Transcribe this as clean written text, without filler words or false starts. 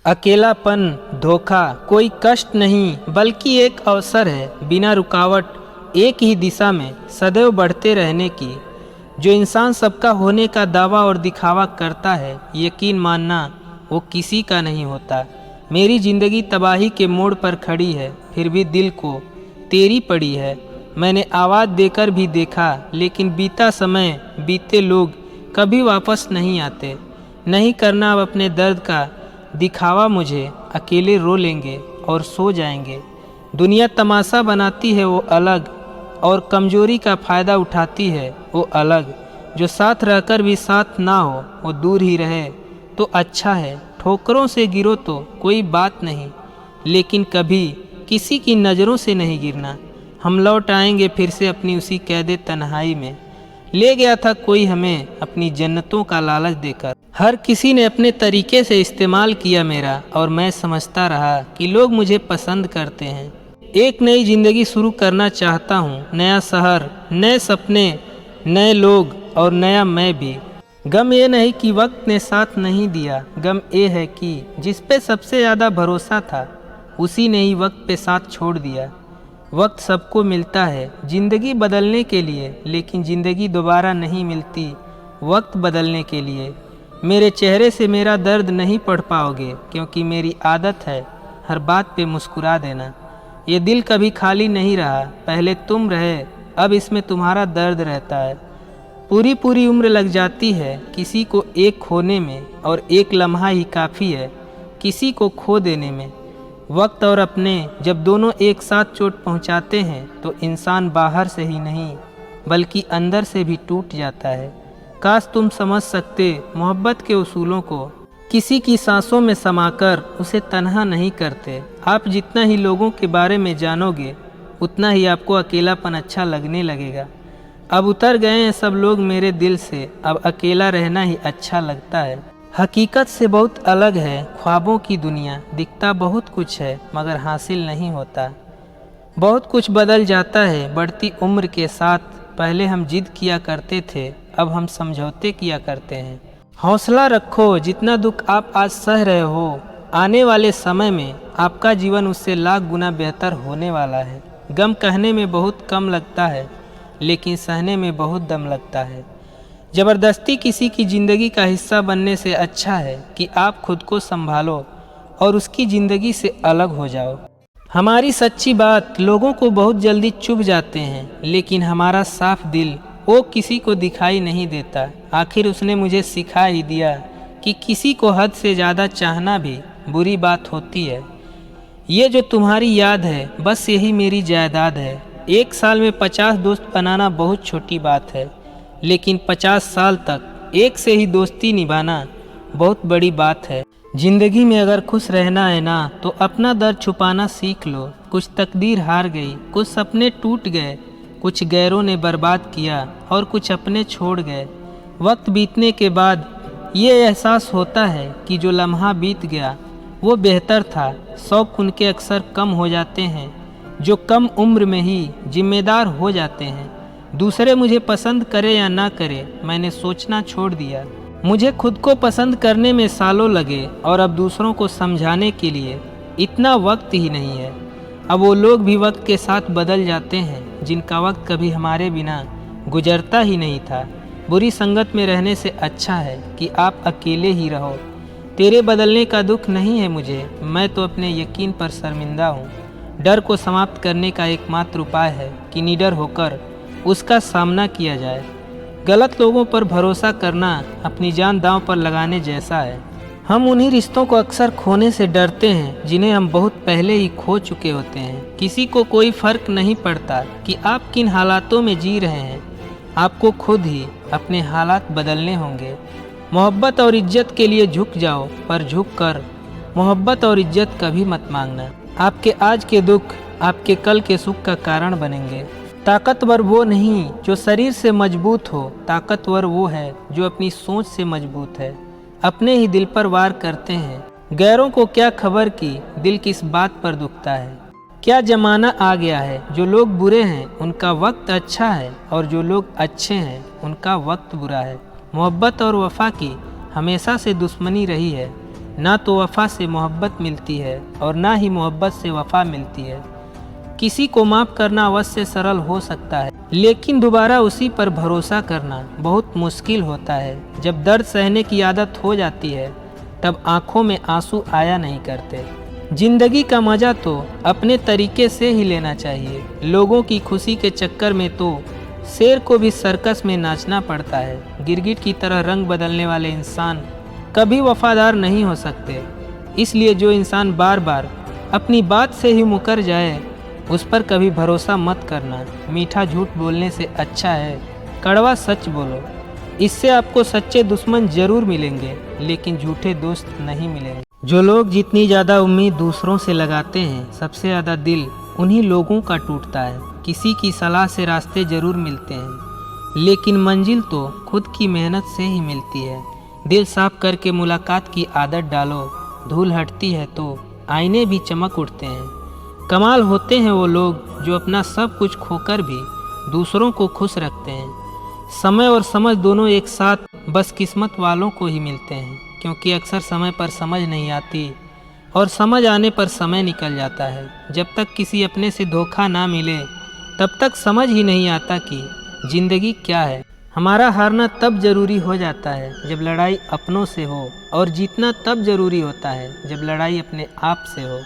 अकेलापन, धोखा कोई कष्ट नहीं बल्कि एक अवसर है, बिना रुकावट एक ही दिशा में सदैव बढ़ते रहने की। जो इंसान सबका होने का दावा और दिखावा करता है, यकीन मानना वो किसी का नहीं होता। मेरी ज़िंदगी तबाही के मोड़ पर खड़ी है, फिर भी दिल को तेरी पड़ी है। मैंने आवाज़ देकर भी देखा, लेकिन बीता समय बीते लोग कभी वापस नहीं आते। नहीं करना अब अपने दर्द का दिखावा, मुझे अकेले रो लेंगे और सो जाएंगे। दुनिया तमाशा बनाती है वो अलग, और कमज़ोरी का फ़ायदा उठाती है वो अलग। जो साथ रहकर भी साथ ना हो, वो दूर ही रहे तो अच्छा है। ठोकरों से गिरो तो कोई बात नहीं, लेकिन कभी किसी की नज़रों से नहीं गिरना। हम लौट आएंगे फिर से अपनी उसी कैद तन्हाई में। ले गया था कोई हमें अपनी जन्नतों का लालच देकर। हर किसी ने अपने तरीके से इस्तेमाल किया मेरा, और मैं समझता रहा कि लोग मुझे पसंद करते हैं। एक नई ज़िंदगी शुरू करना चाहता हूँ, नया शहर, नए सपने, नए लोग और नया मैं भी। गम ये नहीं कि वक्त ने साथ नहीं दिया, गम ये है कि जिस पे सबसे ज़्यादा भरोसा था, उसी ने ही वक्त पे साथ छोड़ दिया। वक्त सबको मिलता है ज़िंदगी बदलने के लिए, लेकिन ज़िंदगी दोबारा नहीं मिलती वक्त बदलने के लिए। मेरे चेहरे से मेरा दर्द नहीं पढ़ पाओगे, क्योंकि मेरी आदत है हर बात पे मुस्कुरा देना। ये दिल कभी खाली नहीं रहा, पहले तुम रहे, अब इसमें तुम्हारा दर्द रहता है। पूरी पूरी उम्र लग जाती है किसी को एक खोने में, और एक लम्हा ही काफ़ी है किसी को खो देने में। वक्त और अपने जब दोनों एक साथ चोट पहुंचाते हैं, तो इंसान बाहर से ही नहीं बल्कि अंदर से भी टूट जाता है। काश तुम समझ सकते मोहब्बत के उसूलों को, किसी की सांसों में समाकर उसे तन्हा नहीं करते। आप जितना ही लोगों के बारे में जानोगे, उतना ही आपको अकेलापन अच्छा लगने लगेगा। अब उतर गए हैं सब लोग मेरे दिल से, अब अकेला रहना ही अच्छा लगता है। हकीकत से बहुत अलग है ख्वाबों की दुनिया, दिखता बहुत कुछ है मगर हासिल नहीं होता। बहुत कुछ बदल जाता है बढ़ती उम्र के साथ। पहले हम जिद किया करते थे, अब हम समझौते किया करते हैं। हौसला रखो, जितना दुख आप आज सह रहे हो, आने वाले समय में आपका जीवन उससे लाख गुना बेहतर होने वाला है। गम कहने में बहुत कम लगता है, लेकिन सहने में बहुत दम लगता है। ज़बरदस्ती किसी की ज़िंदगी का हिस्सा बनने से अच्छा है कि आप खुद को संभालो और उसकी ज़िंदगी से अलग हो जाओ। हमारी सच्ची बात लोगों को बहुत जल्दी चुभ जाते हैं, लेकिन हमारा साफ दिल वो किसी को दिखाई नहीं देता। आखिर उसने मुझे सिखा ही दिया कि किसी को हद से ज़्यादा चाहना भी बुरी बात होती है। ये जो तुम्हारी याद है, बस यही मेरी जायदाद है। एक साल में 50 दोस्त बनाना बहुत छोटी बात है, लेकिन 50 साल तक एक से ही दोस्ती निभाना बहुत बड़ी बात है। ज़िंदगी में अगर खुश रहना है ना, तो अपना दर्द छुपाना सीख लो। कुछ तकदीर हार गई, कुछ सपने टूट गए, कुछ गैरों ने बर्बाद किया और कुछ अपने छोड़ गए। वक्त बीतने के बाद ये एहसास होता है कि जो लम्हा बीत गया वो बेहतर था। शौक उनके अक्सर कम हो जाते हैं जो कम उम्र में ही जिम्मेदार हो जाते हैं। दूसरे मुझे पसंद करे या ना करे, मैंने सोचना छोड़ दिया। मुझे खुद को पसंद करने में सालों लगे, और अब दूसरों को समझाने के लिए इतना वक्त ही नहीं है। अब वो लोग भी वक्त के साथ बदल जाते हैं जिनका वक्त कभी हमारे बिना गुजरता ही नहीं था। बुरी संगत में रहने से अच्छा है कि आप अकेले ही रहो। तेरे बदलने का दुख नहीं है मुझे, मैं तो अपने यकीन पर शर्मिंदा हूँ। डर को समाप्त करने का एकमात्र उपाय है कि निडर होकर उसका सामना किया जाए। गलत लोगों पर भरोसा करना अपनी जान दांव पर लगाने जैसा है। हम उन्हीं रिश्तों को अक्सर खोने से डरते हैं जिन्हें हम बहुत पहले ही खो चुके होते हैं। किसी को कोई फर्क नहीं पड़ता कि आप किन हालातों में जी रहे हैं, आपको खुद ही अपने हालात बदलने होंगे। मोहब्बत और इज्जत के लिए झुक जाओ, पर झुक कर मोहब्बत और इज्जत कभी मत मांगना। आपके आज के दुख आपके कल के सुख का कारण बनेंगे। ताकतवर वो नहीं जो शरीर से मजबूत हो, ताकतवर वो है जो अपनी सोच से मजबूत है। अपने ही दिल पर वार करते हैं, गैरों को क्या खबर कि दिल किस बात पर दुखता है। क्या ज़माना आ गया है, जो लोग बुरे हैं उनका वक्त अच्छा है, और जो लोग अच्छे हैं उनका वक्त बुरा है। मोहब्बत और वफा की हमेशा से दुश्मनी रही है, ना तो वफ़ा से मोहब्बत मिलती है और ना ही मोहब्बत से वफ़ा मिलती है। किसी को माफ़ करना अवश्य सरल हो सकता है, लेकिन दोबारा उसी पर भरोसा करना बहुत मुश्किल होता है। जब दर्द सहने की आदत हो जाती है तब आँखों में आंसू आया नहीं करते। जिंदगी का मज़ा तो अपने तरीके से ही लेना चाहिए। लोगों की खुशी के चक्कर में तो शेर को भी सर्कस में नाचना पड़ता है। गिरगिट की तरह रंग बदलने वाले इंसान कभी वफादार नहीं हो सकते। इसलिए जो इंसान बार बार अपनी बात से ही मुकर जाए उस पर कभी भरोसा मत करना। मीठा झूठ बोलने से अच्छा है कड़वा सच बोलो। इससे आपको सच्चे दुश्मन जरूर मिलेंगे, लेकिन झूठे दोस्त नहीं मिलेंगे। जो लोग जितनी ज़्यादा उम्मीद दूसरों से लगाते हैं, सबसे ज़्यादा दिल उन्हीं लोगों का टूटता है। किसी की सलाह से रास्ते जरूर मिलते हैं, लेकिन मंजिल तो खुद की मेहनत से ही मिलती है। दिल साफ करके मुलाकात की आदत डालो, धूल हटती है तो आईने भी चमक उठते हैं। कमाल होते हैं वो लोग जो अपना सब कुछ खोकर भी दूसरों को खुश रखते हैं। समय और समझ दोनों एक साथ बस किस्मत वालों को ही मिलते हैं, क्योंकि अक्सर समय पर समझ नहीं आती और समझ आने पर समय निकल जाता है। जब तक किसी अपने से धोखा ना मिले तब तक समझ ही नहीं आता कि ज़िंदगी क्या है। हमारा हारना तब ज़रूरी हो जाता है जब लड़ाई अपनों से हो, और जीतना तब ज़रूरी होता है जब लड़ाई अपने आप से हो।